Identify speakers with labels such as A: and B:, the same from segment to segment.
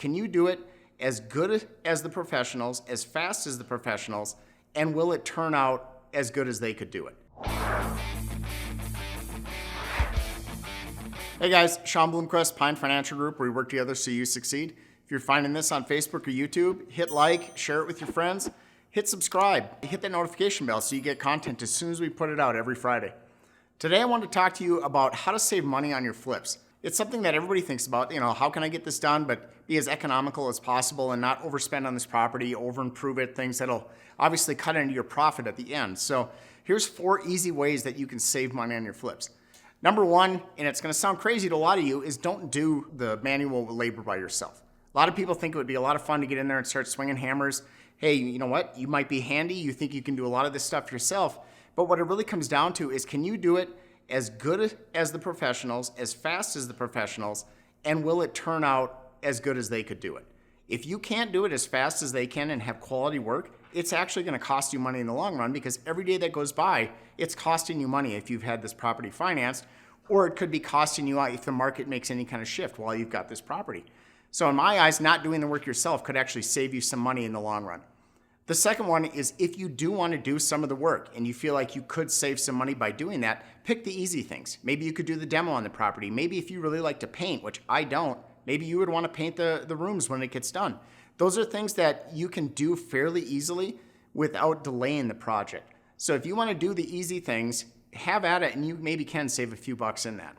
A: can you do it as good as the professionals, as fast as the professionals, and will it turn out as good as they could do it? Hey guys, Sean Bloomquist, Pine Financial Group, where we work together so you succeed. If you're finding this on Facebook or YouTube, hit like, share it with your friends, hit subscribe, hit that notification bell so you get content as soon as we put it out every Friday. Today I want to talk to you about how to save money on your flips. It's something that everybody thinks about, how can I get this done but be as economical as possible and not overspend on this property, over-improve it, things that'll obviously cut into your profit at the end. So here's 4 easy ways that you can save money on your flips. Number 1, and it's going to sound crazy to a lot of you, is don't do the manual labor by yourself. A lot of people think it would be a lot of fun to get in there and start swinging hammers. Hey, you know what? You might be handy. You think you can do a lot of this stuff yourself. But what it really comes down to is, can you do it as good as the professionals, as fast as the professionals, and will it turn out as good as they could do it? If you can't do it as fast as they can and have quality work, it's actually going to cost you money in the long run, because every day that goes by, it's costing you money if you've had this property financed, or it could be costing you out if the market makes any kind of shift while you've got this property. So in my eyes, not doing the work yourself could actually save you some money in the long run. The second one is, if you do want to do some of the work and you feel like you could save some money by doing that, pick the easy things. Maybe you could do the demo on the property. Maybe if you really like to paint, which I don't, maybe you would want to paint the rooms when it gets done. Those are things that you can do fairly easily without delaying the project. So if you want to do the easy things, have at it, and you maybe can save a few bucks in that.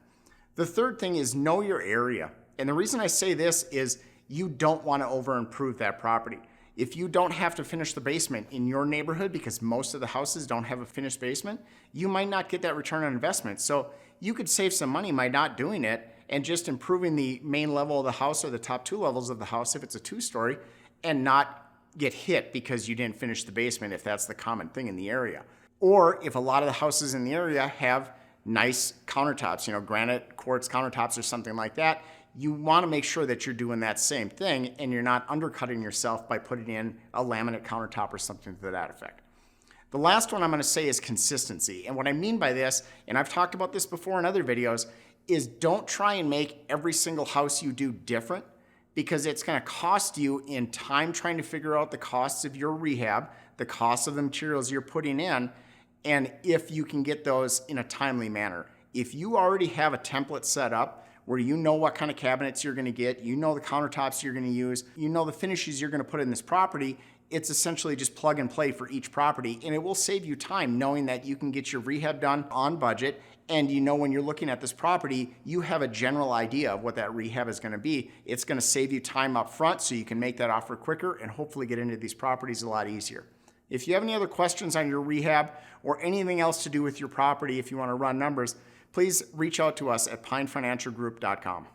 A: The third thing is know your area. And the reason I say this is you don't want to over improve that property. If you don't have to finish the basement in your neighborhood, because most of the houses don't have a finished basement, you might not get that return on investment. So you could save some money by not doing it and just improving the main level of the house or the top 2 levels of the house if it's a 2-story, and not get hit because you didn't finish the basement, if that's the common thing in the area. Or if a lot of the houses in the area have nice countertops, granite, quartz countertops or something like that, you want to make sure that you're doing that same thing and you're not undercutting yourself by putting in a laminate countertop or something to that effect. The last one I'm going to say is consistency. And what I mean by this, and I've talked about this before in other videos, is don't try and make every single house you do different, because it's going to cost you in time trying to figure out the costs of your rehab, the costs of the materials you're putting in, and if you can get those in a timely manner. If you already have a template set up where you know what kind of cabinets you're going to get, you know the countertops you're going to use, you know the finishes you're going to put in this property, it's essentially just plug and play for each property, and it will save you time knowing that you can get your rehab done on budget, and when you're looking at this property, you have a general idea of what that rehab is going to be. It's going to save you time up front so you can make that offer quicker and hopefully get into these properties a lot easier. If you have any other questions on your rehab or anything else to do with your property, if you want to run numbers, please reach out to us at pinefinancialgroup.com.